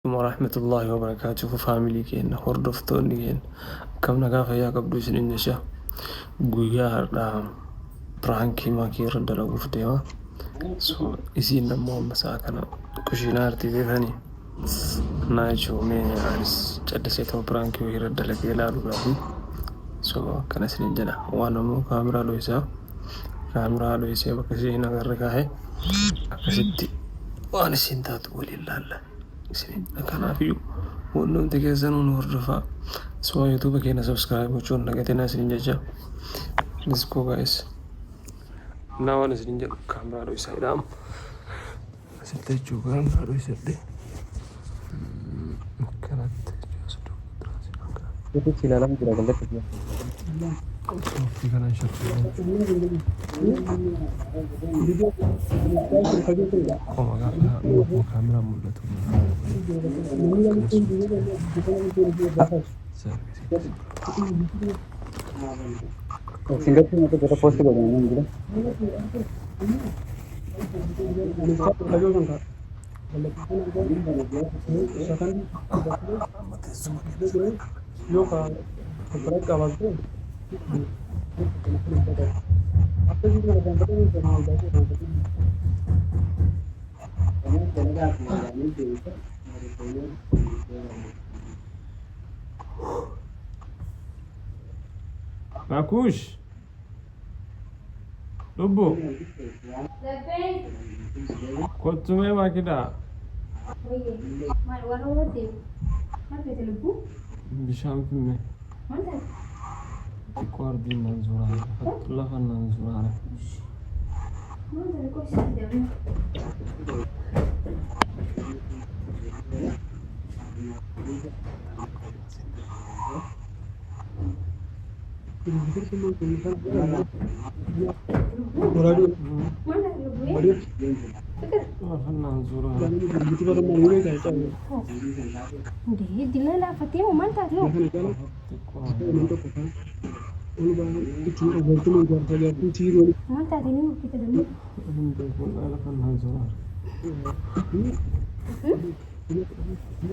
ورحمة الله وبركاته فاميلي كين هردفتوني كين كم نقافة يا قبل سنين نشا قويا برانكي ما كير دلقو في ديما سو إسين نمو مساكنا كوشينار تي ثاني نايشو مي عرس جد سيتو برانكي وير دلق يلالو رابي سو كان سنين جنا وانا مو كاميرا لويسا بكسي نغرقاه أكسيتي وانا سنتات ولي الله سنين كان فيو ونوم تكيسن ونورفا سو يوتيوب كينا سبسكرايب وشون نغتنا سنين جا let's go guys now أنا سنين جا كاميرا لويسا إدام سنتي juga لويسا دي كانت itu cilalang tidak gelap ya. في كان شرط oh my god كاميرا مولته Singapura itu kita post juga jangan gitu. Bakush Lubu Kotume wakida Bisham fimme Tikwar din nanzurana Fatullah fan nanzurana Dilala Fatima manta tho manta tini kita dulu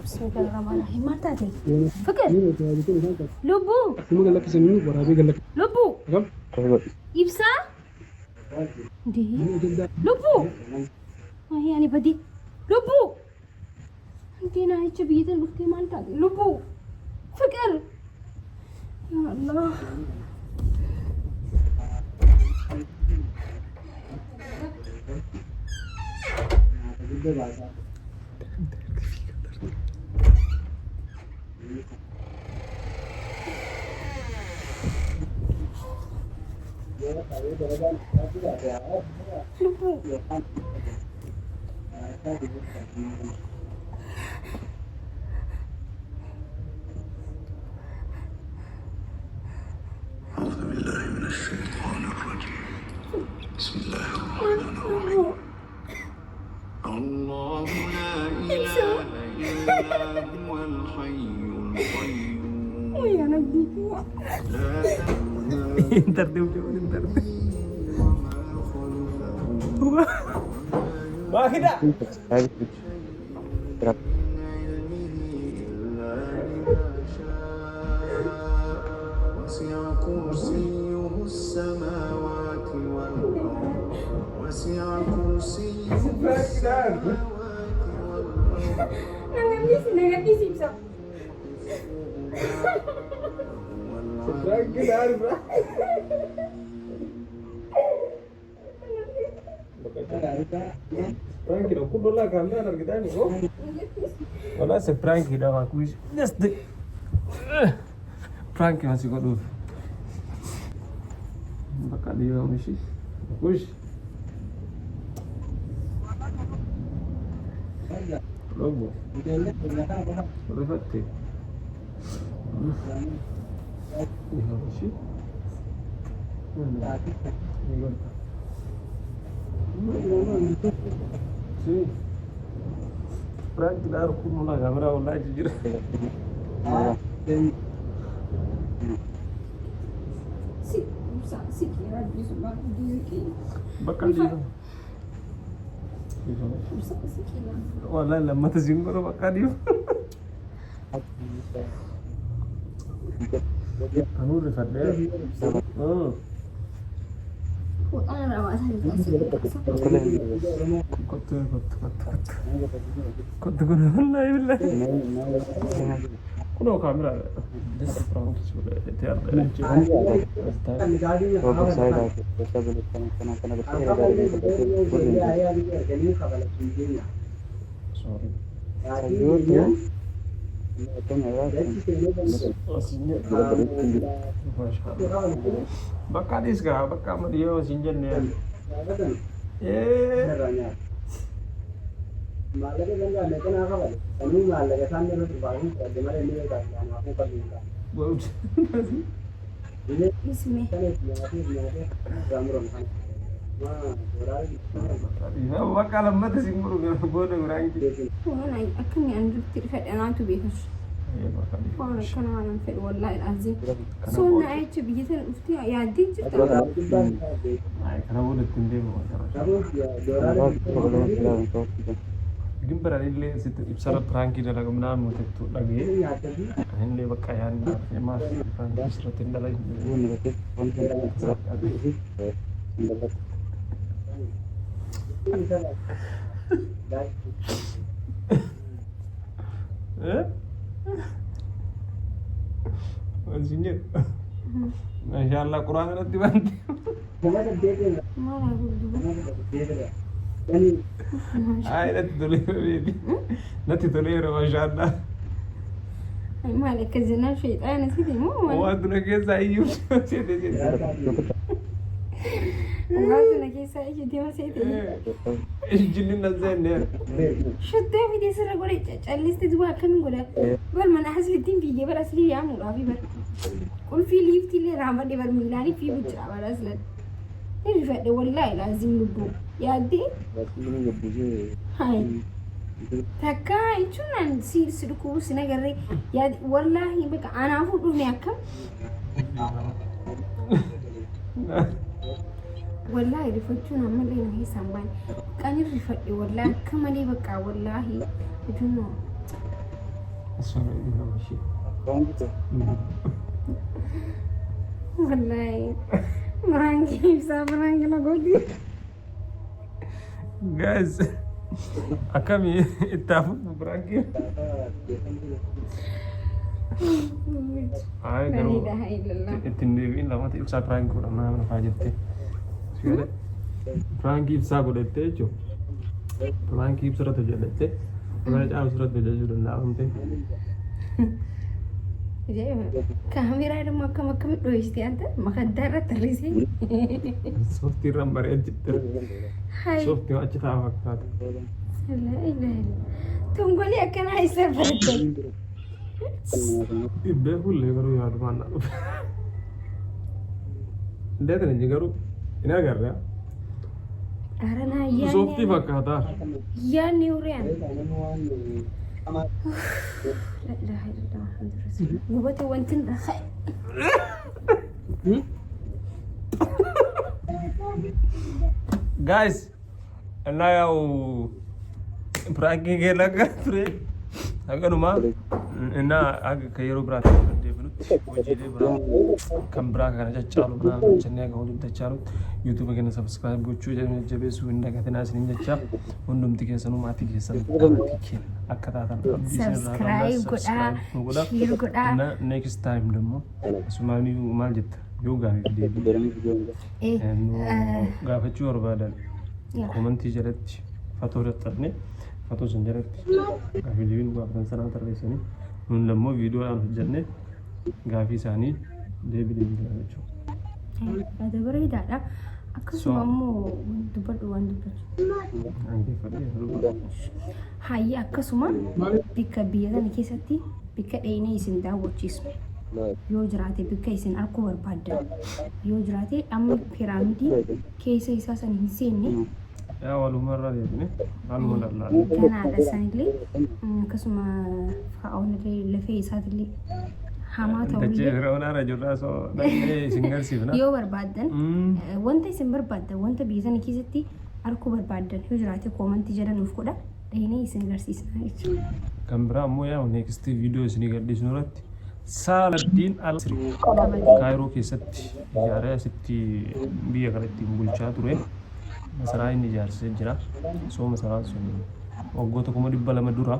Bismillahirrahmanirrahim manta tini Fakir Lubu Lubu Ibsa Di Lubu يعني بدي لبو انت ناهي شبيت البختي مالتا لبو فكر يا الله لبو أعوذ بالله من الشيطان الرجيم بسم الله الرحمن الرحيم الله لا إله إلا هو الحي القيوم ويا نبي لا تأخذه وما خلفه واحدة وسع كرسيه السماوات والأرض وسع كرسيه السماوات والأرض نغني سيبسا Prank aku dulu kamera kita nih kok. Wala se prank dah aku just prank masih kok dulu. Bakal dia mesti. Push. Logo. Refatti. Ini mesti. Sì, prank da rukun la camera wallahi jijir. Si kira di sebelah dia ki. Bakal dia. والله لما تزنقروا بقى دي أنور فدير وأنا رواتها كنت قلنا والله بالله كنا كاميرا لسه فرانك Bakka dis ga bakka mariyo sinjan ne मालके गंगा लेकिन आगा वाले तनु मालके सामने में बाहर से मरे लिए का ना आपको कर दूंगा बहुत इसमें राम राम हां दोरा bakka lamma tasimburu bodo urangi وانا اكني انا تلفت انا تبيهش وانا كان انا في والله العظيم صونا عيت بيجي الافتي يا دي جبت kana bodo tinde mo दोरा gimbara ille sit ibsara pranki dalaga mnam mutettu lagi ille bakka yan ma pranki sratin dalai Maksudnya, Masya Allah kurang nanti bantu. ما لا اقول Ay, nanti tolero Masya Allah. ما لك الزنا شيطان سيدي مو Waduh nak sayur, وقعدنا كيسا ايش دي ما سيدي jinin nazarnya. شو الدافي دي سر اقول اللي استدوا كم نقول قول ما انا حاسس الدين في جبل اصلي يا مو رافي بر قول في ليفتي اللي رامر دي بر ميلاني في بجرا بر اصلا اللي فات والله لازم نبو يا دي هاي تكاي شو نسير سلكو سنغري يا والله بك انا افوق نياكم والله رفضتونا من لين هي سامبان كان رفض والله كما لي بقى والله بدون والله ما عندي صبر انا قولي Guys, akami itafu berangki. Ay, لا kalau اله الا الله tindirin lama ti usa prank ko na na fajette. Sigale. Prank ibsa ko dette jo. Prank ibsa to jadette. Mara ja usra to jaju na amte. كاميرا لما كم كم دويستي انت ما خدرت تريسي Softi rambar ejitter. هاي Softi achi ta waktat. لا اله الا الله تنقولي كان هيسر فرد Ibbe hulle garu yaad manna. Dete ne garu ina garra. ارنا Softi يا fakata. يا نوريان لا اله الا الله محمد رسول الله قوتي وانت خير Guys, na yaw pranking ke laga pre. Aga numa na aga kayero brat devenut wajide bra kam bra kana chachalu na chenne ga hodum tachalu YouTube ke na subscribe gochu jabe su inda ga tana sinin jacha hundum tike sanu mati ke san akata tan سبسكرايب قدا شير قدا na next time demo sumani mal jit yoga video ايه ga fachu orbadan يا komanti jalatti fatoo dadhabne fatoo sun jalatti gaafii deebiin gaafatan sanaa tarreessanii nun lammoo viidiyoodhaan hojjenne gaafii isaanii deebii deebiin jechuudha. هذا بريد هذا أكسر مامو دبر وان دبر هاي أكسر ما بيك بيدا نكيستي بيك أيني سندا وتشيس يوجراتي بيك يسن أركوبر بعد يوجراتي أم بيراميدي كيس إساسا هنسيني يا والله مرة ديبني على لا كان على سنجلي كسمة فاون اللي في سات اللي حماته دجي رونا رجل سو دجي سينجر سيفنا يو بربادن وانت يسن بربادن وانت بيزن كيستي arkuu barbaadan yoo jiraate koomantii jala nuuf godha dhaheenee isin agarsiisna jechuudha. Kan biraa ammoo yaa next video isinii gadhiisnu irratti Saaladdin Al-Masri Kaayiroo keessatti ijaaree asitti biyya kanatti bulchaa ture. Masaraa inni ijaarsee jira. So masaraan sun waggoota 200 dura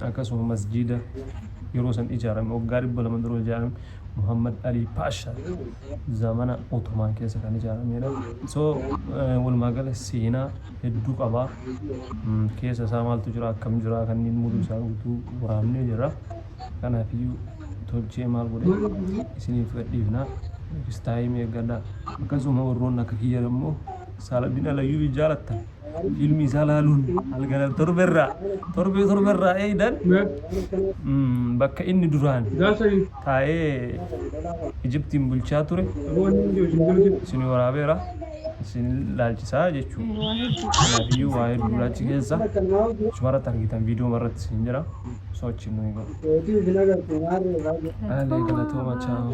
akkasuma masjida yeroo san ijaarame waggaa 200 dura ijaarame Muhammad Ali Pasha zamana Ottoman keessa kan ijaaramedha. So walumaa gala seenaa hedduu qaba. Keessa isaa maaltu jira akkam jira kanneen muduu isaa guutuu waraabnee jira. Kanaafiyyuu tolchee maal godhe isiniif gadhiifna. Istaayimii eeggadha. Akkasuma warroonni akka kiyya immoo Saaladdin Alayyuub jaalattan ilmi isaa laaluun halkan torberraa eeydan bakka inni duraan taa'ee Ijiptiin bulchaa ture isin waraabeera isin laalchisaa jechuudha. Kanaafiyyuu waa'ee duulaachi keessa shumaratti argitan viidiyoo marratti isin jira sochiin nuyi godhu. Galatooma chaawu.